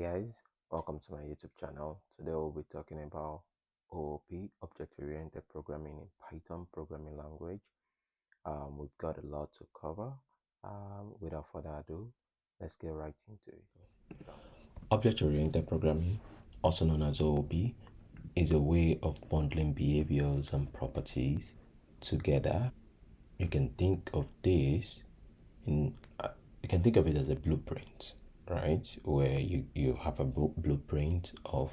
Guys, welcome to my YouTube channel. Today we'll be talking about OOP, Object-Oriented Programming in Python programming language. We've got a lot to cover. Without further ado, let's get right into it. Object-Oriented Programming, also known as OOP, is a way of bundling behaviors and properties together. You can think of this you can think of it as a blueprint, right? Where you have a blueprint of,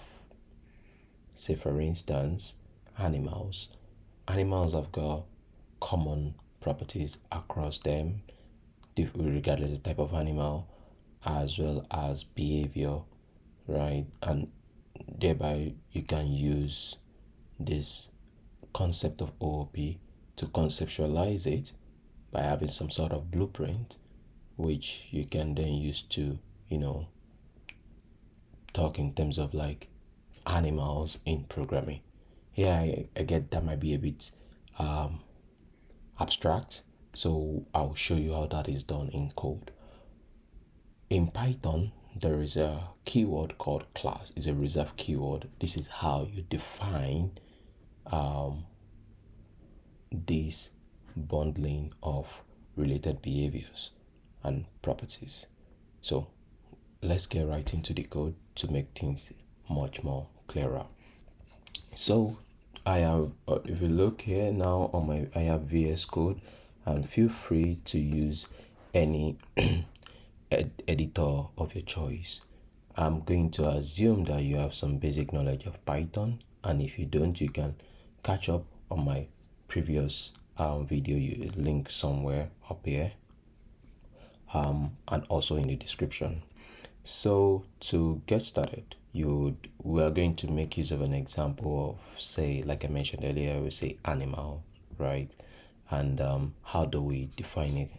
say for instance, animals. Animals have got common properties across them, regardless of the type of animal, as well as behavior, right? And thereby you can use this concept of OOP to conceptualize it by having some sort of blueprint, which you can then use to, talk in terms of like animals in programming. Here I get that might be a bit abstract, so I'll show you how that is done in code. In Python, there is a keyword called class. It's a reserved keyword. This is how you define this bundling of related behaviors and properties. So let's get right into the code to make things much more clearer. So I have, if you look here now on my, I have VS Code, and feel free to use any editor of your choice. I'm going to assume that you have some basic knowledge of Python, and if you don't, you can catch up on my previous video, you link somewhere up here, and also in the description. So to get started, we are going to make use of an example of, say, like I mentioned earlier, we say animal, right? And how do we define it,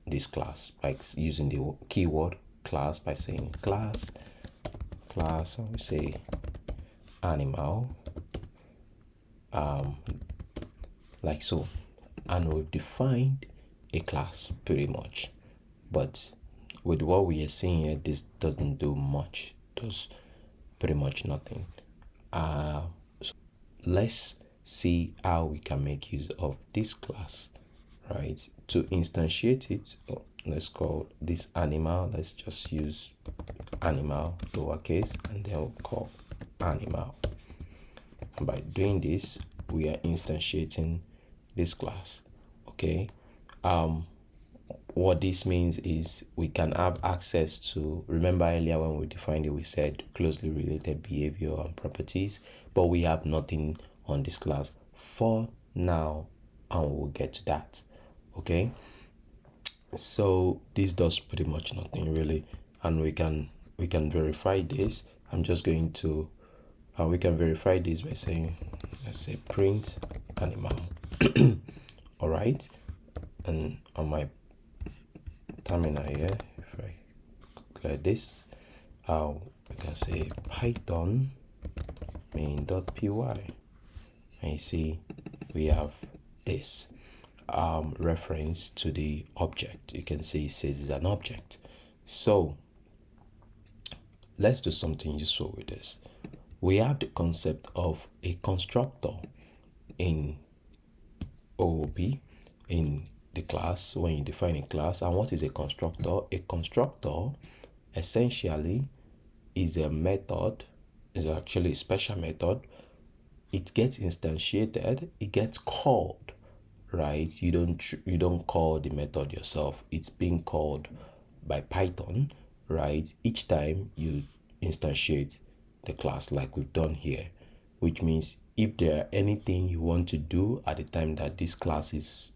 this class? By using the keyword class, by saying class, and we say animal, like so. And we've defined a class pretty much, but with what we are seeing here, this doesn't do much, does pretty much nothing. So let's see how we can make use of this class, right? To instantiate it, let's call this animal. Let's just use animal lowercase, and then we'll call animal. And by doing this, we are instantiating this class. Okay. What this means is we can have access to, remember earlier when we defined it, we said closely related behavior and properties, but we have nothing on this class for now, and we'll get to that. Okay, so this does pretty much nothing really, and we can verify this. I'm just going to we can verify this by saying, let's say, print animal. All right, and on my terminal here, if I clear this, we can say python main.py, and you see we have this reference to the object. You can see it says it's an object. So let's do something useful with this. We have the concept of a constructor in OOP, in the class, when you define a class. And what is a constructor? A constructor essentially is a method, is actually a special method. It gets instantiated, it gets called, right? You don't call the method yourself. It's being called by Python, right? Each time you instantiate the class, like we've done here, which means if there are anything you want to do at the time that this class is,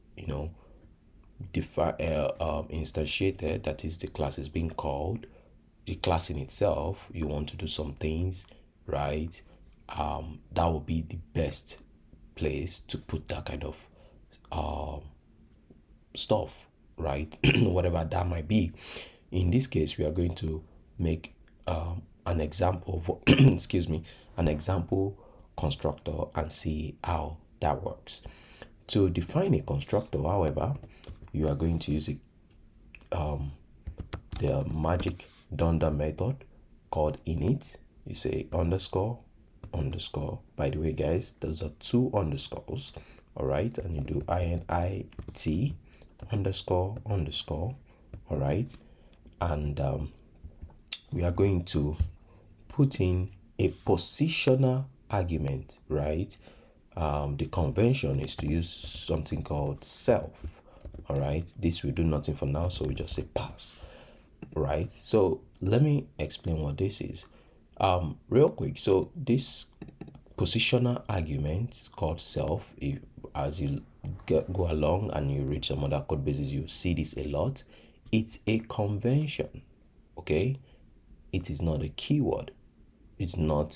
instantiated, that is, the class is being called, the class in itself, you want to do some things, right? That would be the best place to put that kind of stuff, right? Whatever that might be. In this case, we are going to make an example for excuse me, an example constructor, and see how that works. To define a constructor, however, you are going to use the magic dunder method called init. You say underscore underscore. By the way, guys, those are two underscores. All right, and you do init underscore underscore. All right, and we are going to put in a positional argument, right? The convention is to use something called self. All right, this will do nothing for now, so we just say pass. Right, so let me explain what this is real quick. So this positional argument called self, if as you go along and you read some other code bases, you see this a lot. It's a convention, okay? It is not a keyword. It's not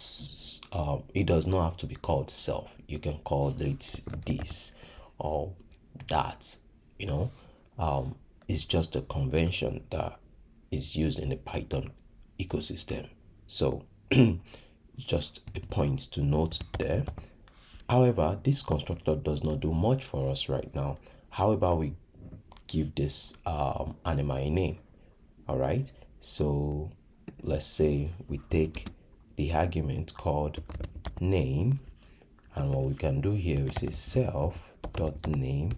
it does not have to be called self. You can call it this or that, you know. It's just a convention that is used in the Python ecosystem. So just a point to note there. However, this constructor does not do much for us right now. However, we give this animal a name. All right, so let's say we take the argument called name, and what we can do here is say self.name.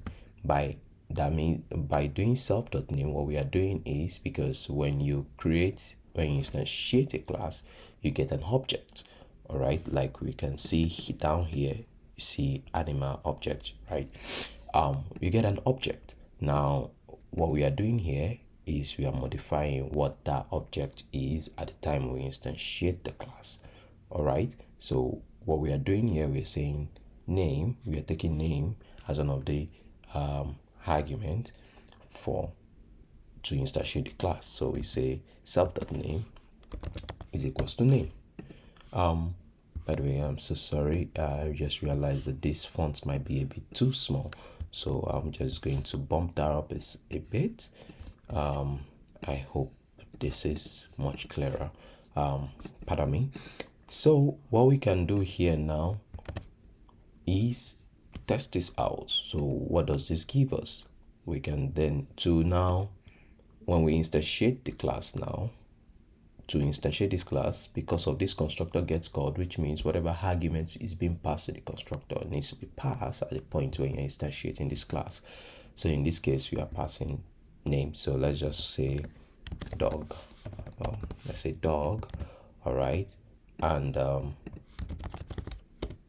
By that means by doing self.name, what we are doing is, because when you instantiate a class, you get an object. All right, like we can see down here, you see animal object, right? You get an object. Now what we are doing here is we are modifying what that object is at the time we instantiate the class. All right, so what we are doing here, we're saying name. We are taking name as one of the argument to instantiate the class. So we say self.name is equals to name. By the way, I'm so sorry, I just realized that this font might be a bit too small, so I'm just going to bump that up a bit. I hope this is much clearer. Pardon me. So what we can do here now is test this out. So what does this give us? We can then now, when we instantiate the class now, to instantiate this class, because of this constructor gets called, which means whatever argument is being passed to the constructor needs to be passed at the point when you're instantiating this class. So in this case, we are passing name. So let's just say dog. Let's say dog. All right, and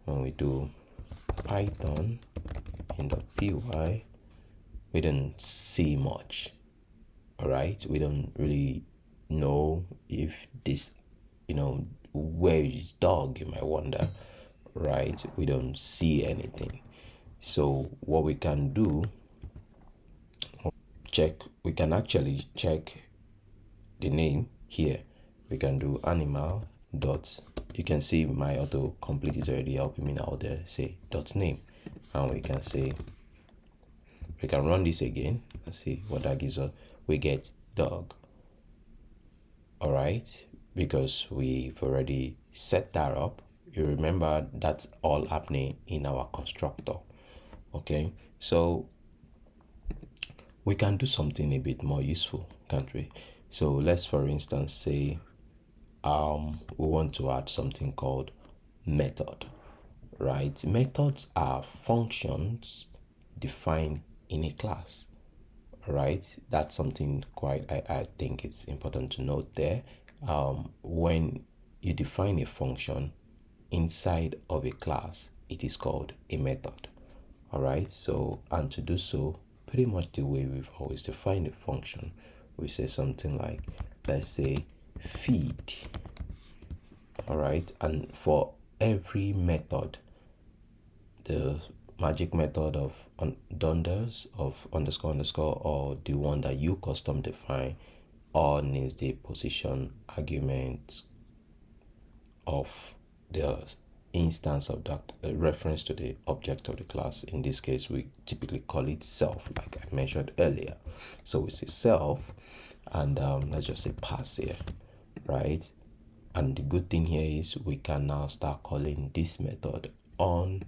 when we do Python in the py, we don't see much. All right, we don't really know if this, where is dog, you might wonder, right? We don't see anything. So what we can do, we can actually check the name here. We can do animal dot, you can see my autocomplete is already helping me now there, say dot name, and we can say, we can run this again and see what that gives us. We get dog. All right, because we've already set that up. You remember that's all happening in our constructor. Okay, so we can do something a bit more useful, can't we? So let's, for instance, say we want to add something called method, right? Methods are functions defined in a class. Right, that's something quite, I think it's important to note there. When you define a function inside of a class, it is called a method. All right, so, and to do so, pretty much the way we've always defined a function, we say something like, let's say feed. All right, and for every method, the magic method of dunders of underscore underscore, or the one that you custom define, all needs the position argument of the instance of that reference to the object of the class. In this case, we typically call it self, like I mentioned earlier. So we say self, and let's just say pass here, right? And the good thing here is we can now start calling this method on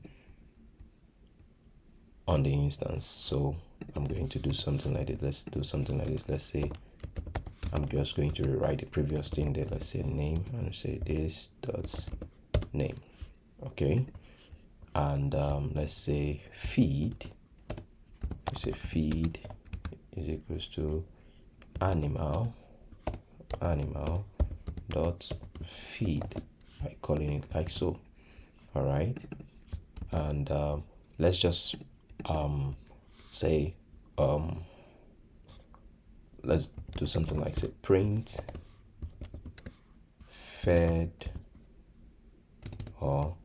the instance. So I'm going to do something like this. Let's do something like this. Let's say I'm just going to rewrite the previous thing there. Let's say name and say this dot name. Okay, and let's say feed. We say feed is equals to animal dot feed by calling it like so. All right, and let's just say let's do something like say print fed, or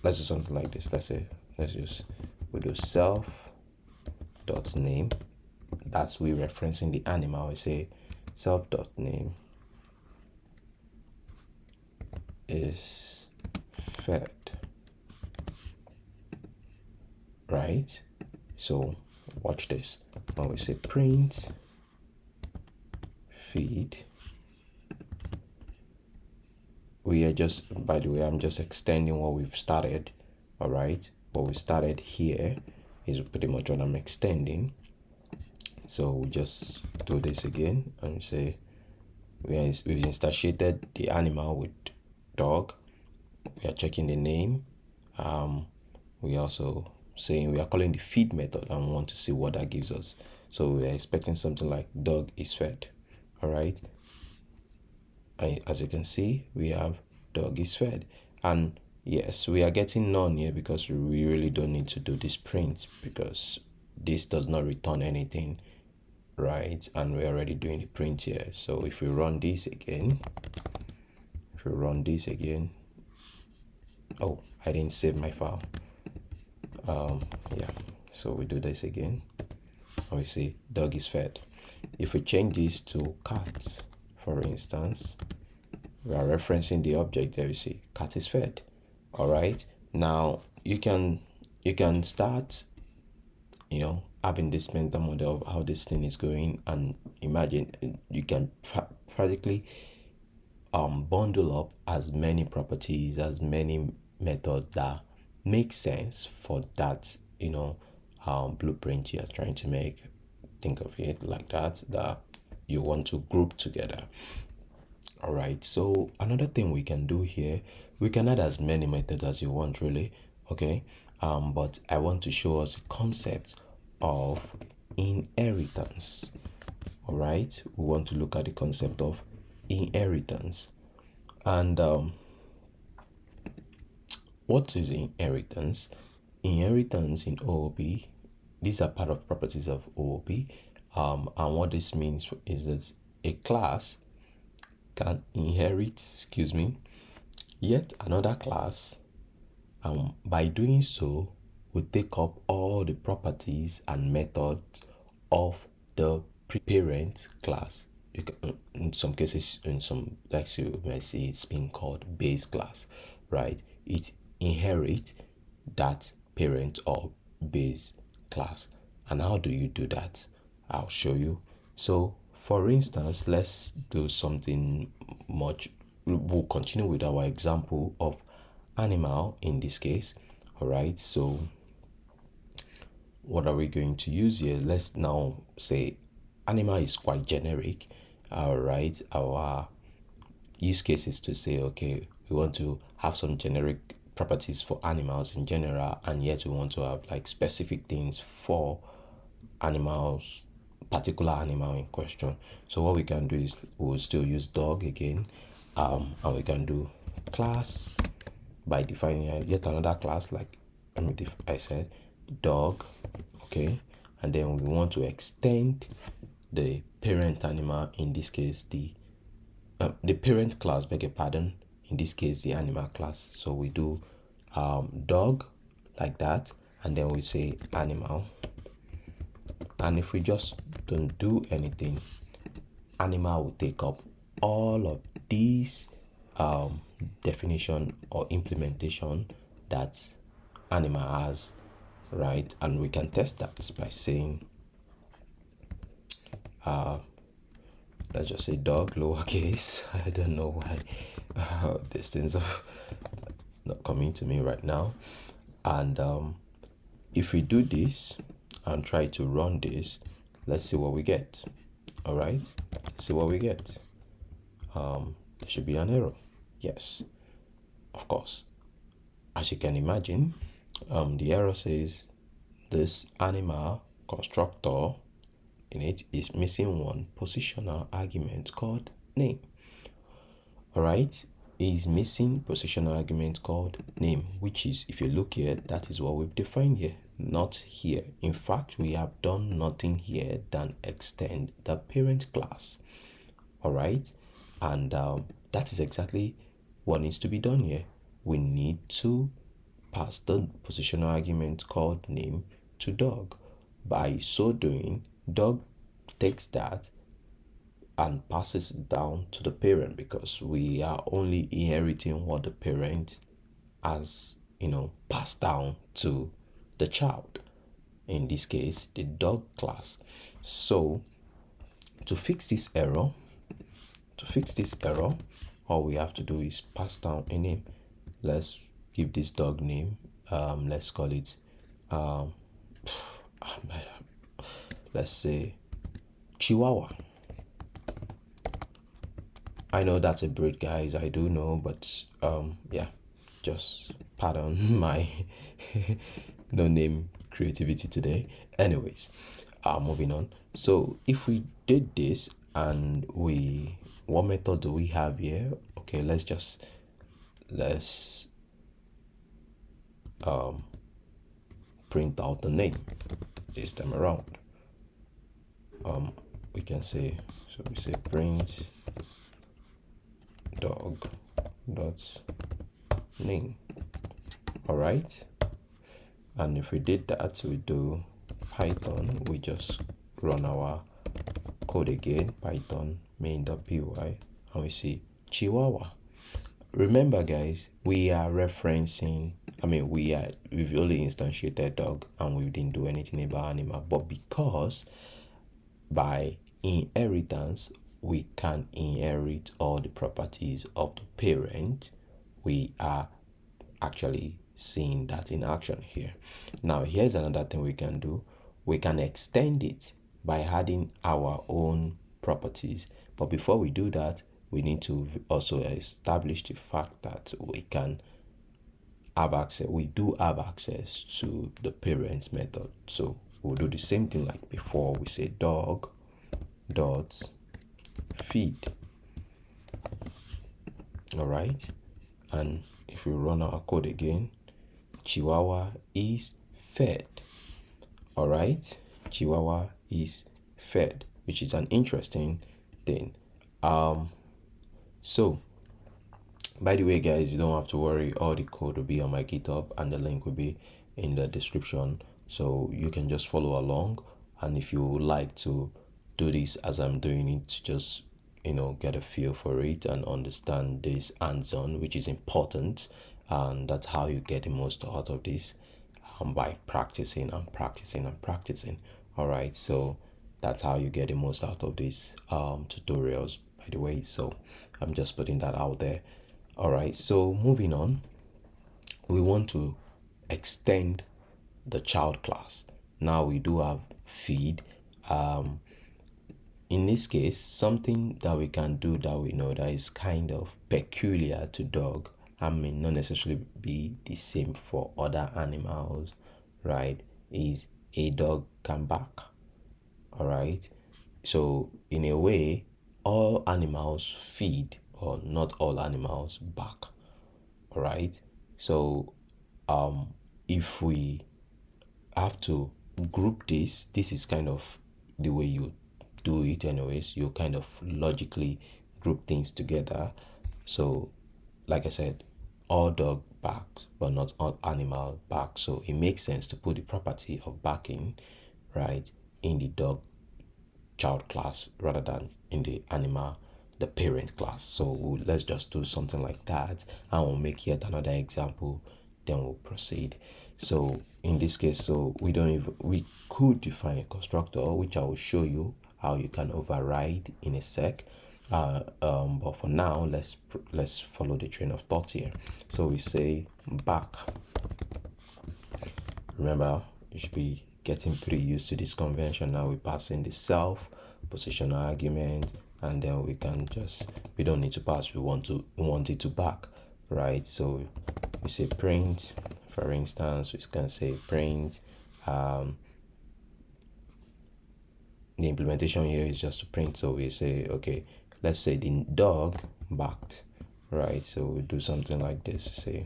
let's do something like this. We'll do self dot name. That's we referencing the animal. We say self dot name is fed, right? So watch this. When we say print feed, we are just, by the way, I'm just extending what we've started. All right, what we started here is pretty much what I'm extending. So we just do this again and say we've instantiated the animal with dog. We are checking the name. We also saying we are calling the feed method and we want to see what that gives us. So we are expecting something like dog is fed. All right, as you can see, we have dog is fed, and yes, we are getting none here because we really don't need to do this print because this does not return anything, right? And we're already doing the print here. So if we run this again, oh, I didn't save my file. Yeah, so we do this again and we see dog is fed. If we change this to cat, for instance, we are referencing the object there. You see cat is fed. All right, now you can start having this mental model of how this thing is going, and imagine you can practically bundle up as many properties, as many methods that make sense for that blueprint you're trying to make. Think of it like that you want to group together. All right, so another thing we can do here, we can add as many methods as you want, really. Okay, but I want to show us the concept of inheritance. All right, we want to look at the concept of inheritance. And what is inheritance? Inheritance in OOP, these are part of properties of OOP, and what this means is that a class can inherit, yet another class, and by doing so, we take up all the properties and methods of the parent class. You can, in some cases, like you might see, it's being called base class, right? It inherits that parent or base class. And how do you do that? I'll show you. So for instance, let's do something much, we'll continue with our example of animal in this case. All right, so what are we going to use here? Let's now say animal is quite generic. All right, our use case is to say, okay, we want to have some generic properties for animals in general, and yet we want to have like specific things for animals, particular animal in question. So what we can do is we'll still use dog again, and we can do class by defining yet another class, like I said dog. Okay, and then we want to extend the parent animal, in this case the parent class, beg your pardon, in this case the animal class. So we do dog like that, and then we say animal, and if we just don't do anything, animal will take up all of these definition or implementation that animal has, right? And we can test that by saying let's just say dog lowercase. I don't know why these things are not coming to me right now. And if we do this and try to run this, let's see what we get. All right, let's see what we get. There should be an error. Yes, of course. As you can imagine, the error says this animal constructor in it is missing one positional argument called name. All right, is missing positional argument called name, which is, if you look here, that is what we've defined here, not here. In fact, we have done nothing here than extend the parent class. All right, and that is exactly what needs to be done here. We need to pass the positional argument called name to dog. By so doing, dog takes that and passes it down to the parent, because we are only inheriting what the parent has, passed down to the child, in this case the dog class. So to fix this error, all we have to do is pass down a name. Let's give this dog name, let's call it let's say Chihuahua. I know that's a breed, guys, I do know, but yeah, just pardon my no name creativity today. Anyways, moving on. So if we did this, and what method do we have here? Okay, let's print out the name this time around. We can say, so we say print dog dot name. All right, and if we did that, we do Python, we just run our code again, Python main.py, and we see Chihuahua. Remember, guys, we are referencing, we've only instantiated dog and we didn't do anything about animal, but because by inheritance we can inherit all the properties of the parent, we are actually seeing that in action here. Now, here's another thing we can do. We can extend it by adding our own properties. But before we do that, we need to also establish the fact that we can have access. We do have access to the parents method. So we'll do the same thing like before. We say dog dot feed. All right. And if we run our code again, Chihuahua is fed. All right. Chihuahua is fed, which is an interesting thing. So by the way, guys, you don't have to worry, all the code will be on my GitHub and the link will be in the description, so you can just follow along. And if you would like to do this as I'm doing it, to just get a feel for it and understand this hands-on, which is important, and that's how you get the most out of this, by practicing and practicing and practicing. All right, so that's how you get the most out of these tutorials, by the way. So I'm just putting that out there. All right, so moving on, we want to extend the child class. Now we do have feed. In this case, something that we can do that we know that is kind of peculiar to dog and may not necessarily be the same for other animals, right, is a dog can bark. All right, so in a way, all animals feed, or not all animals bark. All right, so if we have to group this is kind of the way you do it anyways. You kind of logically group things together. So like I said, all dog barks but not all animal bark, so it makes sense to put the property of barking, right, in the dog child class rather than in the animal, the parent class. So let's just do something like that, and we'll make yet another example, then we'll proceed. So in this case, so we could define a constructor, which I will show you how you can override in a sec. But for now, let's follow the train of thought here. So we say back. Remember, you should be getting pretty used to this convention. Now we pass in the self position argument, and then we can just, we don't need to pass, we want it to back, right? So we say print, for instance, we can say print, the implementation here is just to print. So we say, okay, let's say the dog backed, right? So we do something like this, say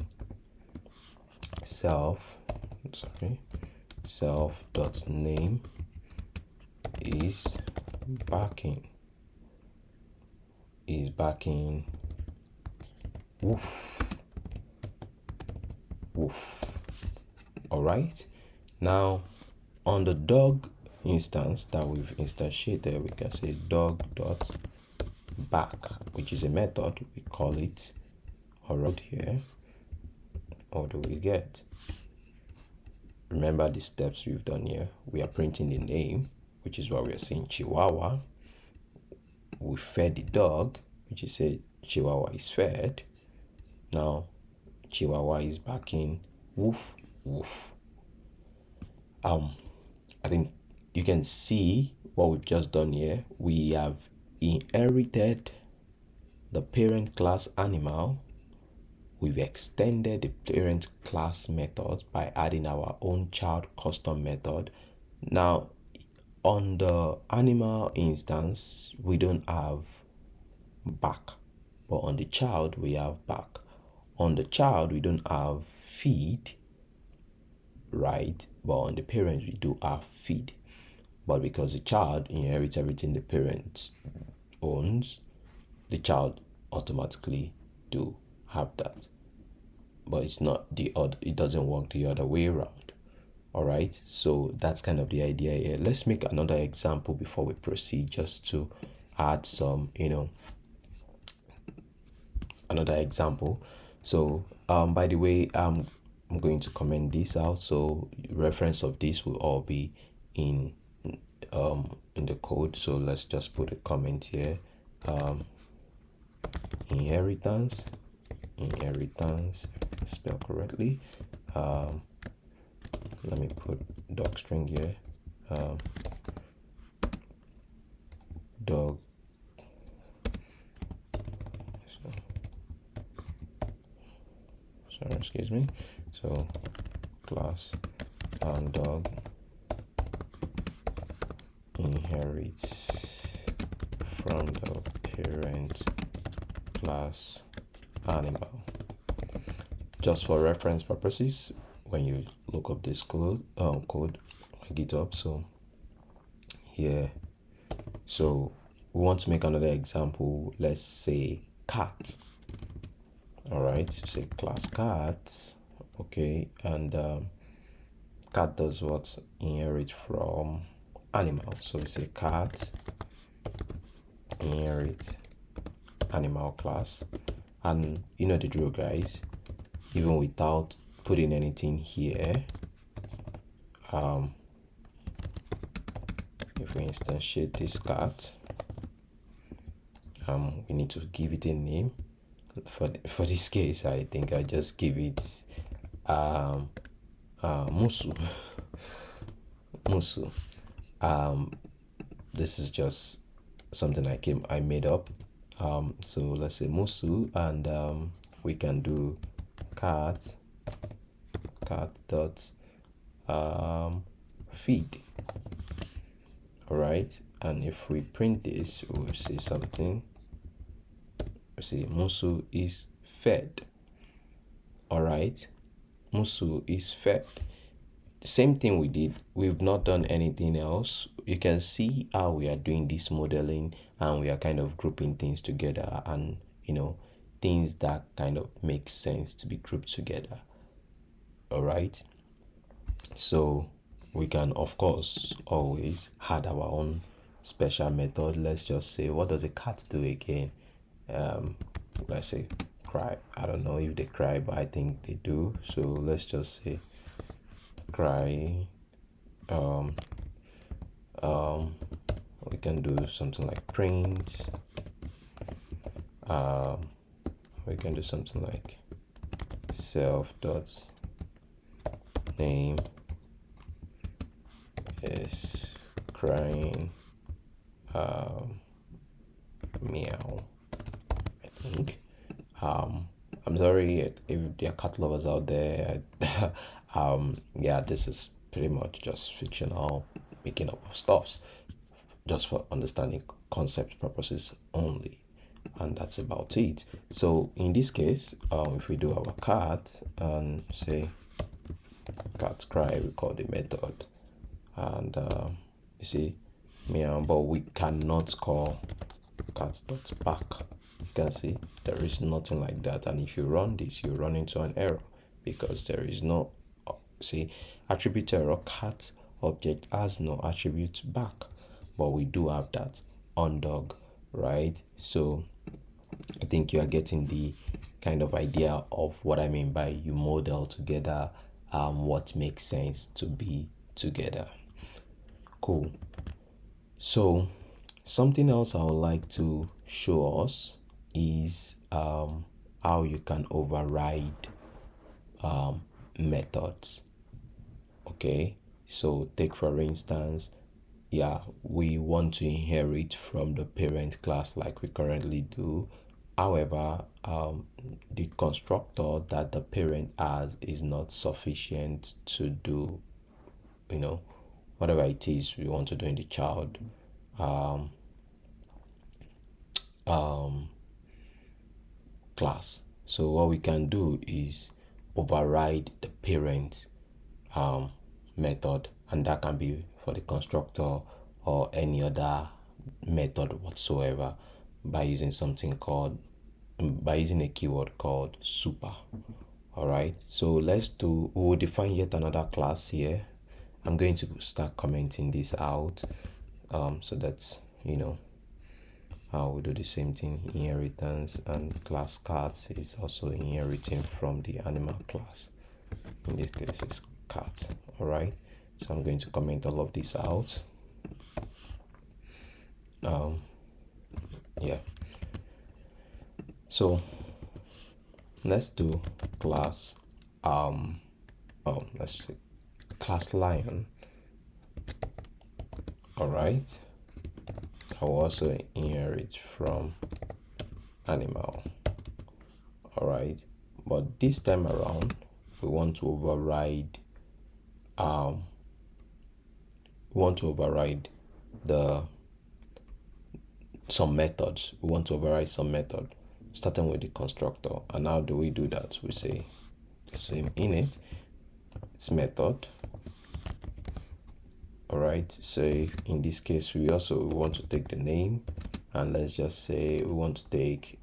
self dot name is backing woof. All right, now on the dog instance that we've instantiated, we can say dog dot back, which is a method, we call it around here. What do we get? Remember the steps we've done here. We are printing the name, which is what we are saying, Chihuahua. We fed the dog, which is a Chihuahua is fed. Now Chihuahua is backing woof woof. I think you can see what we've just done here. We have inherited the parent class animal. We've extended the parent class method by adding our own child custom method. Now, on the animal instance, we don't have back, but on the child, we have back. On the child, we don't have feed, right? But on the parent, we do have feed. But because the child inherits everything the parent owns, the child automatically do have that. But it's not the other, it doesn't work the other way around. All right, so that's kind of the idea here. Let's make another example before we proceed, just to add some, another example. So by the way, I'm going to comment this out, so reference of this will all be in the code. So let's just put a comment here. Inheritance, spell correctly. Let me put docstring here. Dog. Sorry, excuse me. So class and dog inherits from the parent class animal. Just for reference purposes, when you look up this code on GitHub, so here, so we want to make another example. Let's say cat. All right, so say class cat. Okay, and cat does what? Inherit from animal. So we say cat inherit animal class, and you know the drill, guys. Even without putting anything here, if we instantiate this cat, we need to give it a name. For this case, I think I just give it Musu. Musu. This is just something I made up. So let's say Musu, and we can do cat dot feed. All right, and if we print this, we'll see something. We see Musu is fed. All right, Musu is fed. The same thing we did. We've not done anything else. You can see how we are doing this modeling, and we are kind of grouping things together, and things that kind of make sense to be grouped together. All right, so we can of course always add our own special method. Let's just say, what does a cat do again? Let's say cry. I don't know if they cry, but I think they do. So let's just say cry. We can do something like print. We can do something like self dot name is crying meow, I think. I'm sorry if there are cat lovers out there. Yeah, this is pretty much just fictional making up of stuffs, just for understanding concept purposes only, and that's about it. So in this case, if we do our cat and say cat cry, we call the method, and you see meow, but we cannot call cat dot back. You can see there is nothing like that, and if you run this, you run into an error because there is no see attribute error. Cat object has no attribute back, but we do have that on dog, right? So I think you are getting the kind of idea of what I mean by you model together what makes sense to be together. Cool. So something else I would like to show us is how you can override methods. Okay, so take for instance, yeah, we want to inherit from the parent class like we currently do. However, the constructor that the parent has is not sufficient to do, whatever it is we want to do in the child class. So what we can do is override the parent method, and that can be for the constructor or any other method whatsoever by using a keyword called super. All right, so we'll define yet another class here. I'm going to start commenting this out so that we'll do the same thing. Inheritance, and class cat is also inheriting from the animal class. In this case it's cat. All right, so I'm going to comment all of this out. Yeah, so let's do class let's say class lion. All right, I will also inherit from animal. All right, but this time around we want to override some methods. We want to override some method starting with the constructor. And how do we do that? We say the same init, it's method. All right, so in this case we want to take the name, and let's just say we want to take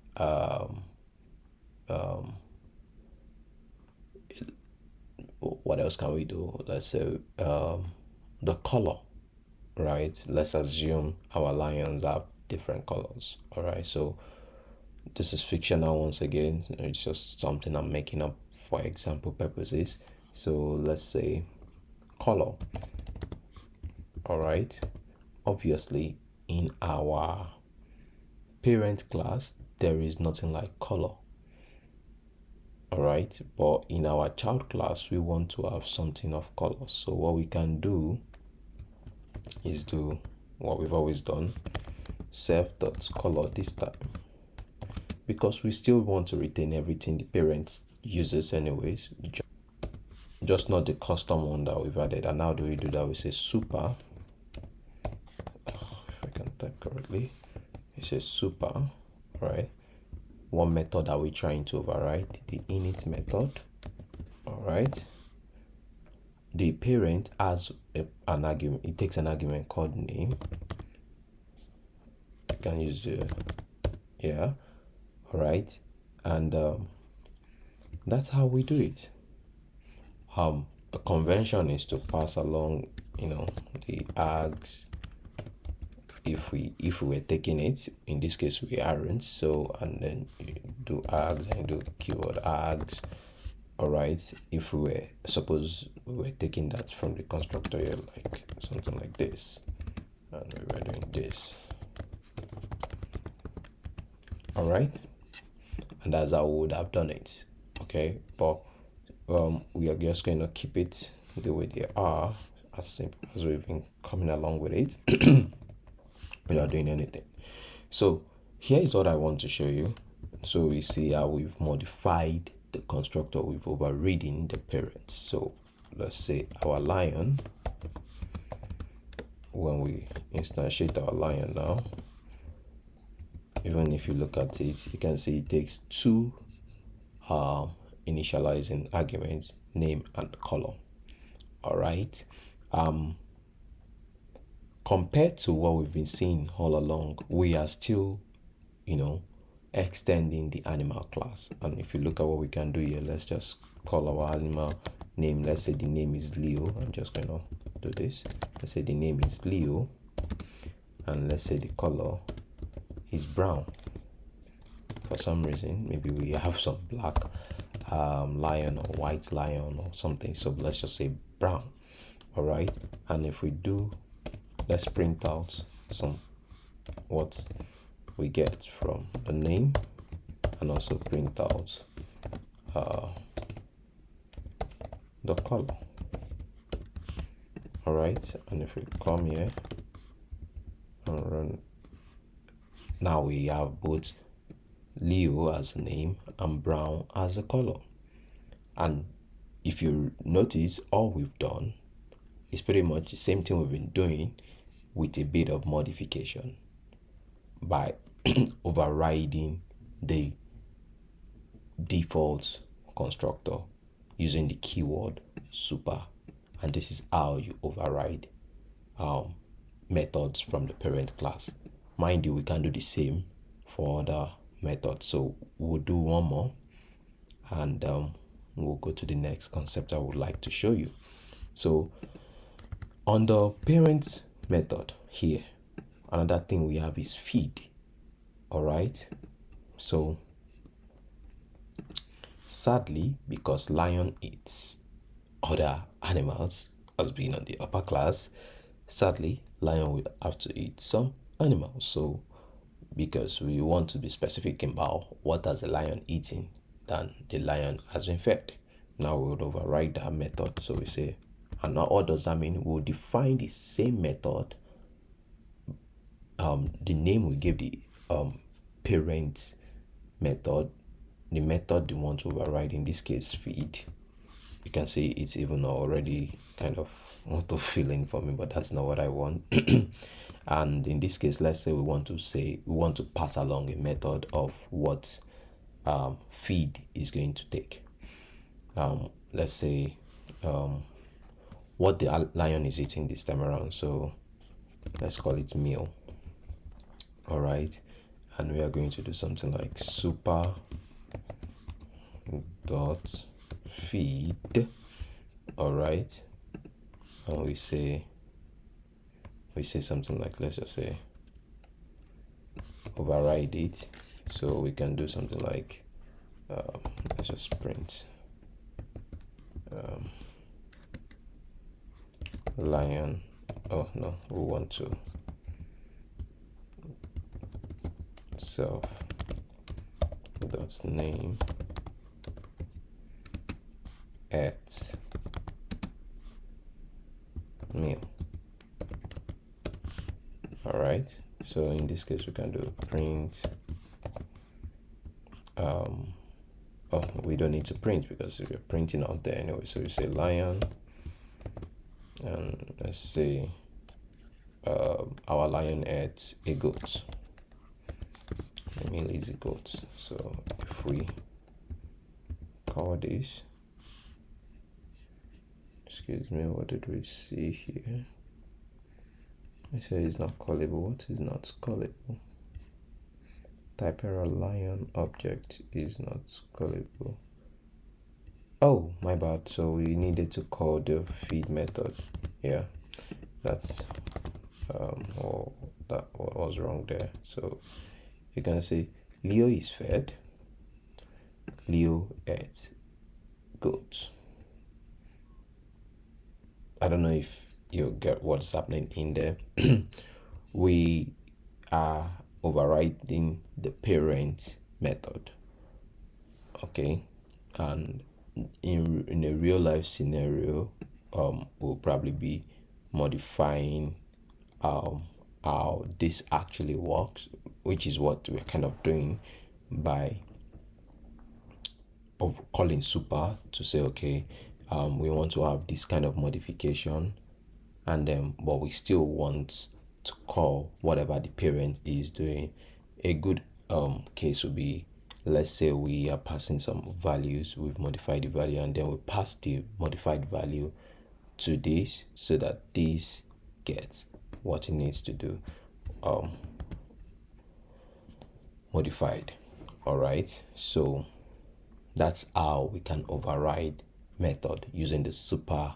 what else can we do? Let's say the color, right? Let's assume our lions have different colors. All right, so this is fictional once again, it's just something I'm making up for example purposes. So let's say color. All right, obviously in our parent class there is nothing like color. All right, but in our child class we want to have something of color. So what we can do is do what we've always done, self.color this time, because we still want to retain everything the parent uses anyways, just not the custom one that we've added. And how do we do that? We say super, if I can type correctly, it says super. Right, one method that we're trying to override, the init method. All right, the parent has an argument. It takes an argument called name. I can use all right, and that's how we do it. The convention is to pass along the args if we were taking it. In this case we aren't, so, and then you do args and do keyword args. All right, if we were, suppose we were taking that from the constructor here, like something like this, and we were doing this. All right, and that's how we would have done it. Okay, but we are just going to keep it the way they are, as simple as we've been coming along with it. without doing anything. So here is what I want to show you. So we see how we've modified the constructor with overriding the parents. So let's say our lion, when we instantiate our lion now, even if you look at it, you can see it takes two initializing arguments, name and color. All right. Compared to what we've been seeing all along, we are still, extending the animal class. And if you look at what we can do here, let's just call our animal name. Let's say the name is Leo. I'm just going to do this. Let's say the name is Leo. And let's say the color is brown. For some reason, maybe we have some black lion or white lion or something. So let's just say brown. All right. And if we do, let's print out what we get from the name, and also print out the color. All right. And if we come here and run, now we have both Leo as a name and brown as a color. And if you notice, all we've done is pretty much the same thing we've been doing with a bit of modification by overriding the default constructor using the keyword super. And this is how you override methods from the parent class. Mind you, we can do the same for other methods. So we'll do one more, and we'll go to the next concept I would like to show you. So on the parents method here, another thing we have is feed. All right. So sadly, because lion eats other animals as being on the upper class, sadly lion will have to eat some animals. So because we want to be specific about what has the lion eaten, then the lion has been fed. Now we would override that method. So we say, and now what does that mean? We'll define the same method. The name we give the parent method, the method you want to override, in this case feed. You can see it's even already kind of auto-filling for me, but that's not what I want. And in this case, let's say we want to pass along a method of what feed is going to take. Let's say what the lion is eating this time around. So let's call it meal. All right. And we are going to do something like super dot feed. All right. And we say something like, let's just say override it. So we can do something like let's just print lion. Oh no, we want to self dot name at meal. All right. So in this case, we can do print. We don't need to print because we're printing out there anyway. So we say lion, and let's say our lion ate a goat. The meal is a goat. So if we call this, excuse me, what did we see here? I said it's not callable. What is not callable? Type error, lion object is not callable. Oh, my bad. So we needed to call the feed method. Yeah, that's that was wrong there. So you can see Leo is fed. Leo ate goat. I don't know if you get what's happening in there. We are overriding the parent method. Okay, and in a real life scenario, we'll probably be modifying how this actually works, which is what we're kind of doing by of calling super to say, okay, we want to have this kind of modification, and then but we still want to call whatever the parent is doing. A good case would be, let's say we are passing some values, we've modified the value, and then we pass the modified value to this so that this gets what it needs to do modified. All right, so that's how we can override method using the super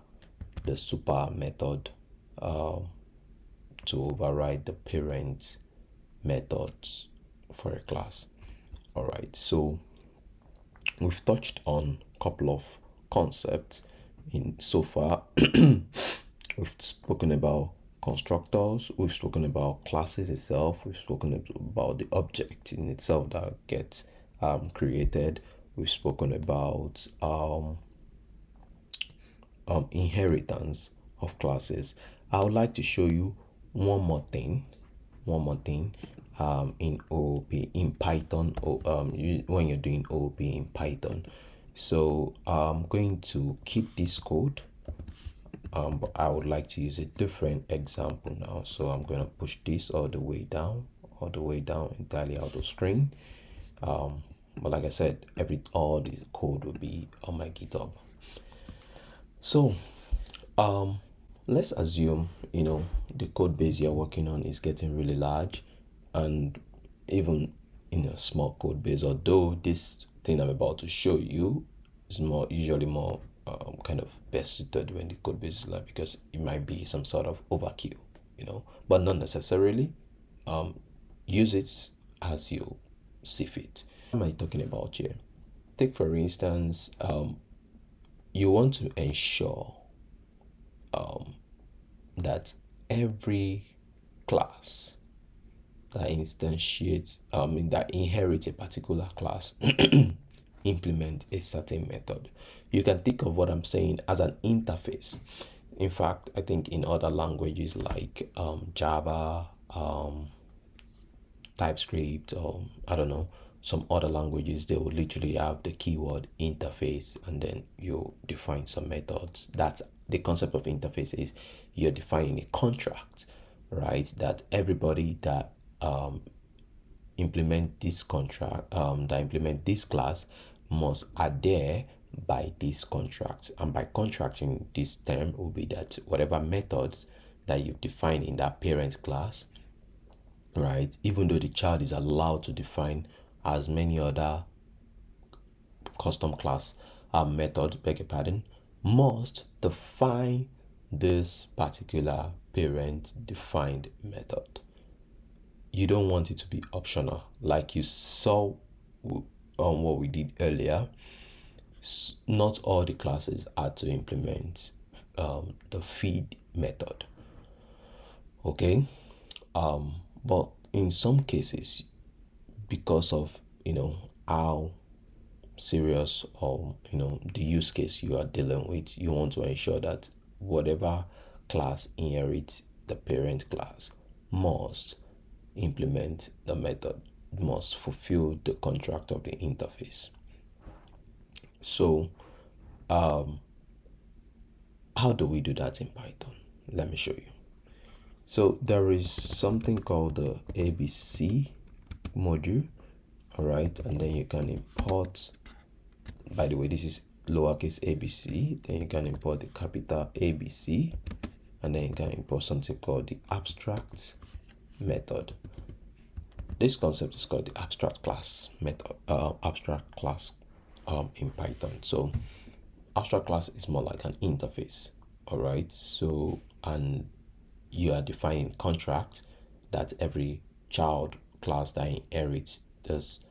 method to override the parent methods for a class. All right, so we've touched on a couple of concepts in so far. We've spoken about constructors, we've spoken about classes itself, we've spoken about the object in itself that gets created, we've spoken about inheritance of classes. I would like to show you one more thing in OOP in Python, when you're doing OOP in Python. So I'm going to keep this code, but I would like to use a different example now. So I'm going to push this all the way down entirely out of screen. But like I said, all the code will be on my GitHub. So let's assume the code base you're working on is getting really large, and even in a small code base, although this thing I'm about to show you is usually more kind of best suited when the code base is large, because it might be some sort of overkill, but not necessarily. Use it as you see fit. What am I talking about here? Take for instance, you want to ensure that every class that instantiates that inherits a particular class implement a certain method. You can think of what I'm saying as an interface. In fact, I think in other languages like Java, TypeScript, or I don't know, some other languages, they will literally have the keyword interface, and then you define some methods. That's the concept of interface. Is you're defining a contract, right? That everybody that implement this contract, that implement this class, must adhere by this contract. And by contracting, this term will be that whatever methods that you've defined in that parent class, right, even though the child is allowed to define as many other custom class methods, beg your pardon, must define this particular parent defined method. You don't want it to be optional, like you saw on what we did earlier. Not all the classes are to implement the feed method, okay? But in some cases, because of how serious or the use case you are dealing with, you want to ensure that whatever class inherits the parent class must implement the method, must fulfill the contract of the interface. So how do we do that in Python? Let me show you. So there is something called the ABC module, all right, and then you can import, by the way, this is lowercase abc, then you can import the capital ABC, and then you can import something called the abstract method. This concept is called the abstract class method, abstract class in Python. So abstract class is more like an interface, all right? So, and you are defining contract that every child class that inherits this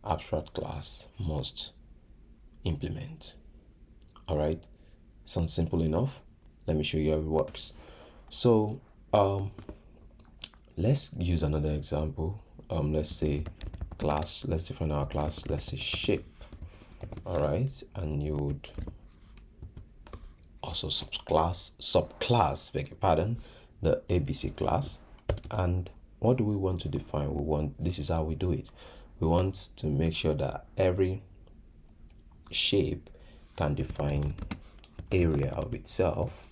abstract class must implement. All right, sounds simple enough. Let me show you how it works. So let's use another example. Let's say class, let's define our class, let's say shape. All right, and you would also subclass, beg your pardon, the ABC class. And what do we want to define? This is how we do it. We want to make sure that every shape can define area of itself.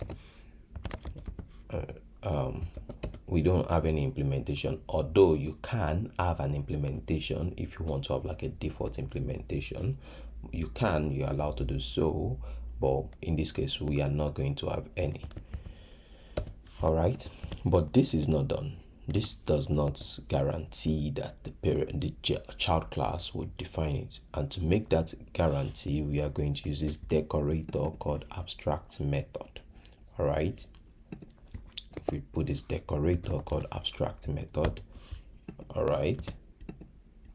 We don't have any implementation, although you can have an implementation if you want to have like a default implementation. You're allowed to do so, but in this case we are not going to have any. All right, but this is not done. This does not guarantee that the child class would define it. And to make that guarantee, we are going to use this decorator called abstract method. All right, if we put this decorator called abstract method, all right,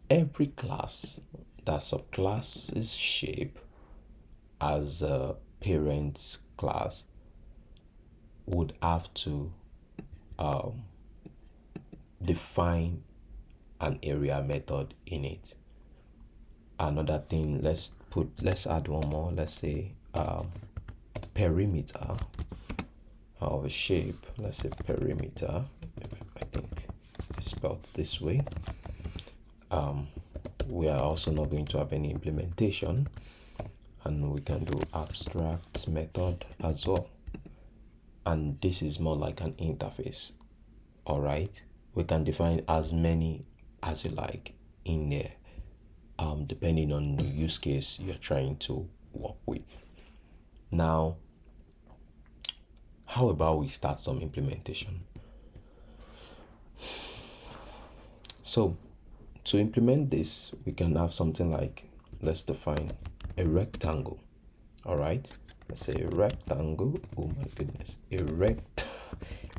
every class that subclasses shape as a parent class would have to define an area method in it. Another thing, let's add one more. Let's say perimeter of a shape. Let's say perimeter. I think it's spelled this way. We are also not going to have any implementation, and we can do abstract method as well. And this is more like an interface. All right, we can define as many as you like in there, depending on the use case you're trying to work with. Now, how about we start some implementation? So to implement this, we can have something like, let's define a rectangle. All right, let's say a rectangle. Oh my goodness, a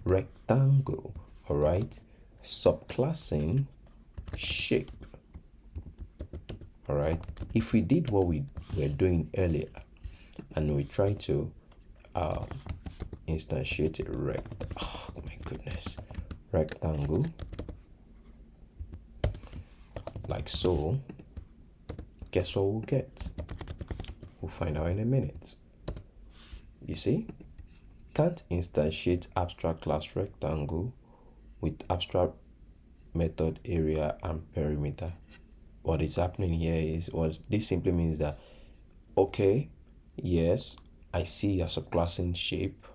rectangle. All right, subclassing shape. All right, if we did what we were doing earlier and we try to instantiate a rectangle like so, guess what we'll get? We'll find out in a minute. You see, can't instantiate abstract class rectangle with abstract method area and perimeter. What is happening here is, this simply means that, okay, yes, I see a subclassing shape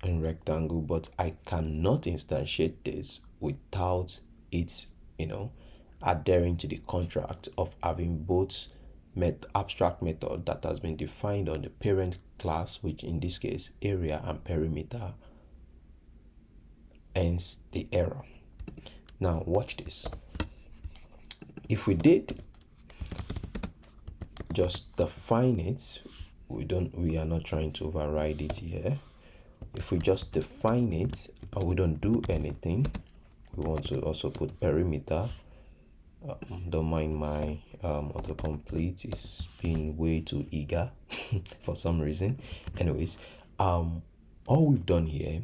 in rectangle, but I cannot instantiate this without it, adhering to the contract of having both abstract method that has been defined on the parent class, which in this case area and perimeter, hence the error. Now watch this. If we did just define it, we are not trying to override it here. If we just define it and we don't do anything, we want to also put perimeter. Don't mind my autocomplete is being way too eager for some reason. Anyways, all we've done here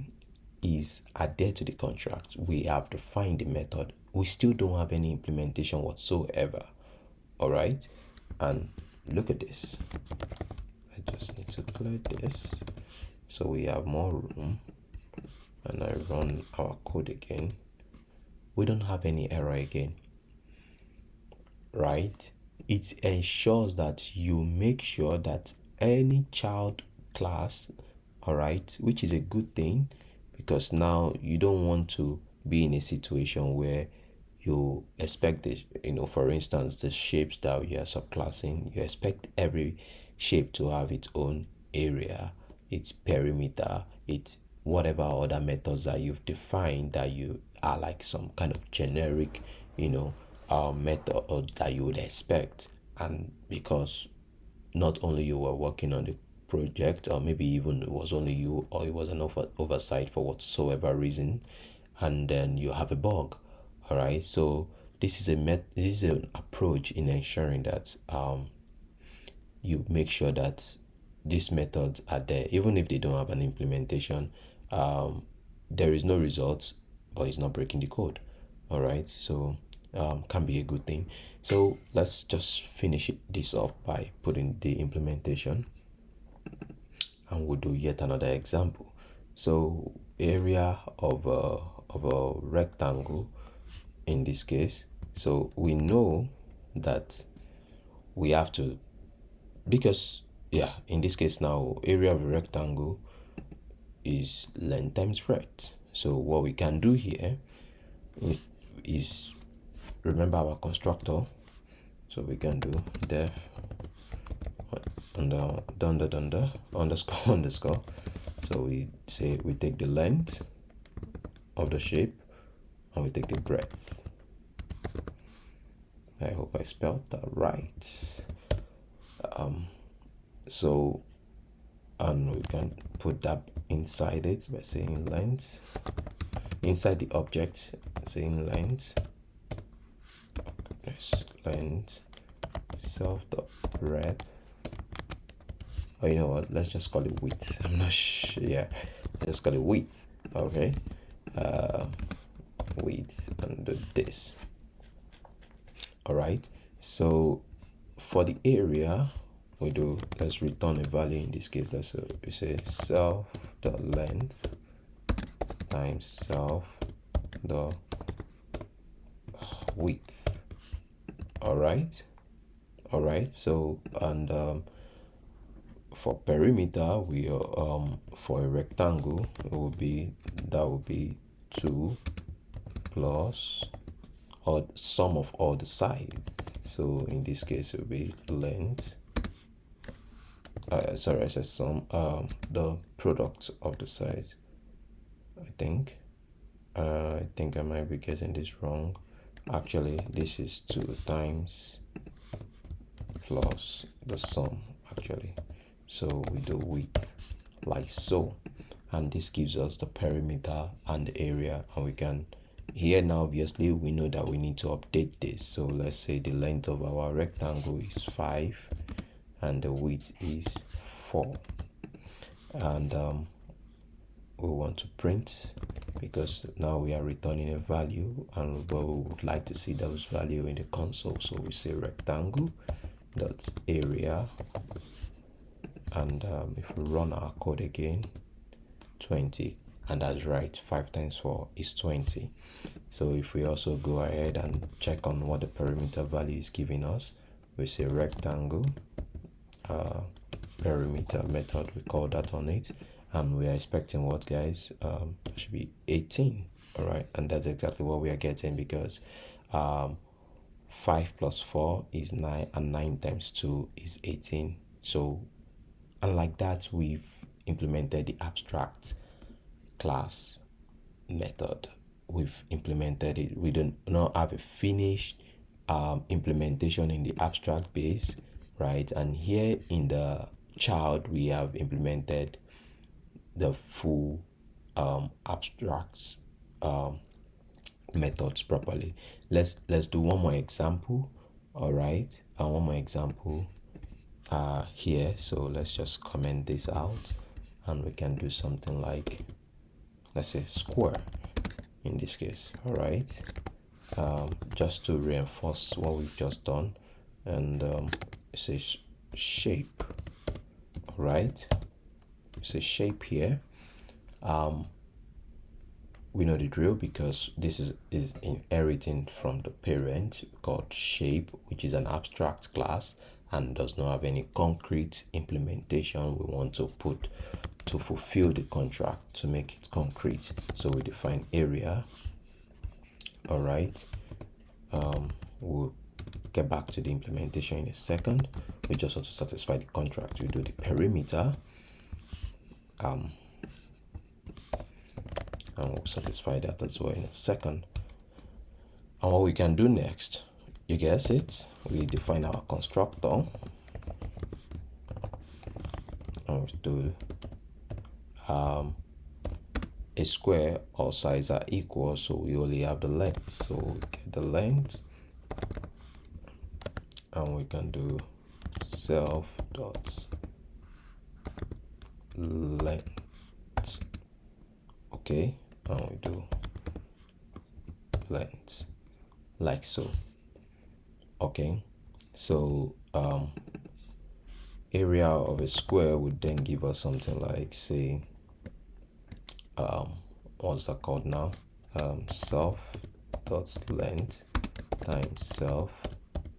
is adhere to the contract. We have defined the method. We still don't have any implementation whatsoever. All right, and look at this. I just need to clear this so we have more room, and I run our code again. We don't have any error again, right? It ensures that you make sure that any child class, all right, which is a good thing, because now you don't want to be in a situation where you expect this, for instance, the shapes that you are subclassing, you expect every shape to have its own area, its perimeter, its whatever other methods that you've defined that you are like some kind of generic, method that you would expect. And because not only you were working on the project, or maybe even it was only you, or it was an oversight for whatsoever reason, and then you have a bug. All right, so this is an approach in ensuring that you make sure that these methods are there, even if they don't have an implementation. There is no result, but it's not breaking the code. All right, so can be a good thing. So let's just finish this up by putting the implementation, and we'll do yet another example. So area of of a rectangle in this case. So we know that we have to, because yeah, in this case now, area of a rectangle is length times breadth. So what we can do here is remember our constructor. So we can do def underscore underscore. So we say we take the length of the shape and we take the breadth. I hope I spelled that right. So, and we can put that inside it by saying length, inside the object, saying length, length, self dot breadth. Oh, you know what? Let's just call it width. I'm not sure. Yeah, let's call it width. Okay, width and do this. All right. So for the area, we do, let's return a value. In this case, let's say self the length times self the width. All right. So, and for perimeter, we for a rectangle, it will be, that will be 2 plus or sum of all the sides. So in this case, it will be length. Sorry, I said sum. The product of the sides. I think I might be getting this wrong. Actually, this is 2 times plus the sum. Actually, so we do width like so, and this gives us the perimeter and the area, and we can. Here now, obviously, we know that we need to update this. So let's say the length of our rectangle is 5 and the width is 4. And we want to print, because now we are returning a value and we would like to see those value in the console. So we say rectangle dot area, and if we run our code again, 20. And that's right, 5 times 4 is 20. So if we also go ahead and check on what the perimeter value is giving us, we say rectangle perimeter method, we call that on it, and we are expecting what, guys? Should be 18. All right, and that's exactly what we are getting, because 5 plus 4 is 9, and 9 times 2 is 18. So, and like that, we've implemented the abstract class method. We've implemented it. We do not have a finished implementation in the abstract base, right? And here in the child, we have implemented the full abstracts methods properly. Let's do one more example. All right, and one more example here. So let's just comment this out, and we can do something like, let's say, square in this case. All right, just to reinforce what we've just done, and say shape. All right, say shape here. We know the drill, because this is inheriting from the parent called shape, which is an abstract class and does not have any concrete implementation we want to put to fulfill the contract to make it concrete. So we define area. All right, we'll get back to the implementation in a second. We just want to satisfy the contract. We do the perimeter, and we'll satisfy that as well in a second. And what we can do next, you guess it, we define our constructor, and we do a square, all sides are equal, so we only have the length. So we get the length, and we can do self dot length. Okay, and we do length like so. Okay, so area of a square would then give us something like, say, what's that called now? self dot length times self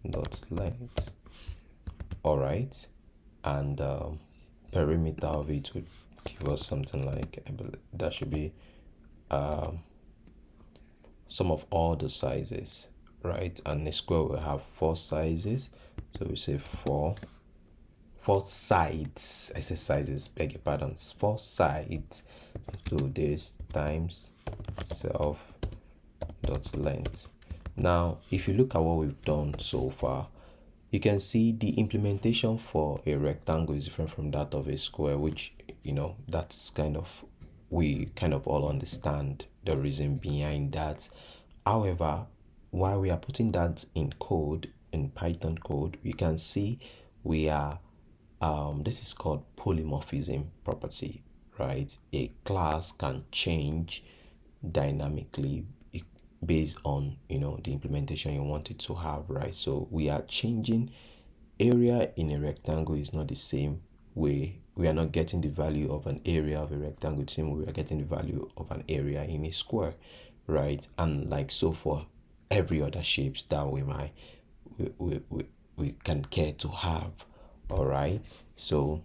dot length. All right, and perimeter of it would give us something like, I believe that should be sum of all the sizes, right? And a square will have 4 sizes, so we say 4 sides. I say sizes, beg your pardons, 4 sides. So this times self dot length. Now if you look at what we've done so far, you can see the implementation for a rectangle is different from that of a square, which, you know, that's kind of, we kind of all understand the reason behind that. However, while we are putting that in code, in Python code, we can see we are this is called polymorphism property, right? A class can change dynamically based on, you know, the implementation you want it to have, right? So we are changing area in a rectangle is not the same way. We are not getting the value of an area of a rectangle the same way we are getting the value of an area in a square, right? And like so for every other shapes that we can care to have. All right, so,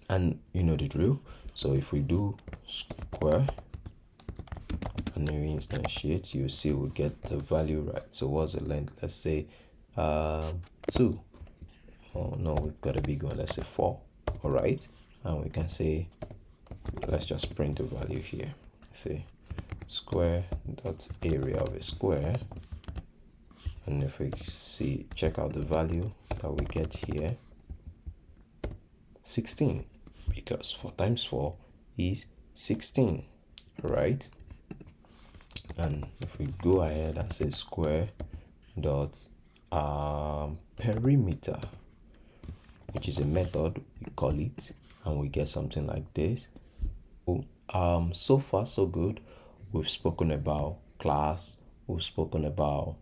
and you know the drill. So if we do square and then we instantiate, you see we get the value, right? So what's the length? Let's say 2. Oh no, we've got a big one. Let's say 4. All right, and we can say, let's just print the value here. Say square dot area of a square, and if we see, check out the value that we get here, 16, because 4 times 4 is 16, right? And if we go ahead and say square dot perimeter, which is a method, we call it, and we get something like this. So far so good. We've spoken about class, we've spoken about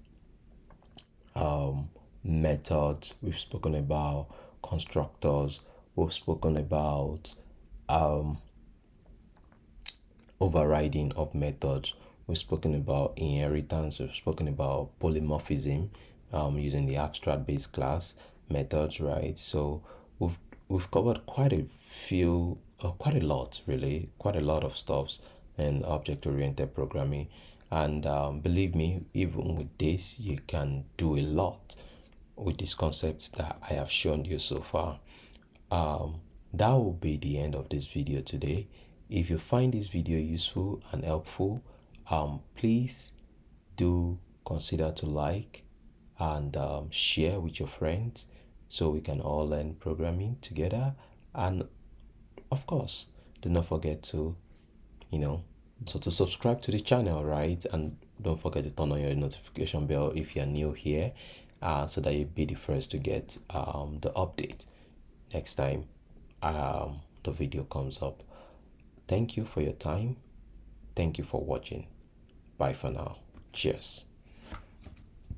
methods, we've spoken about constructors, we've spoken about overriding of methods, we've spoken about inheritance, we've spoken about polymorphism using the abstract base class methods, right? So we've covered quite a few, quite a lot really, quite a lot of stuffs in object-oriented programming. And believe me, even with this, you can do a lot with these concepts that I have shown you so far. That will be the end of this video today. If you find this video useful and helpful, please do consider to like and share with your friends so we can all learn programming together. And of course, do not forget to, to subscribe to the channel, right? And don't forget to turn on your notification bell if you're new here, so that you'll be the first to get the update next time the video comes up. Thank you for your time. Thank you for watching. Bye for now. Cheers.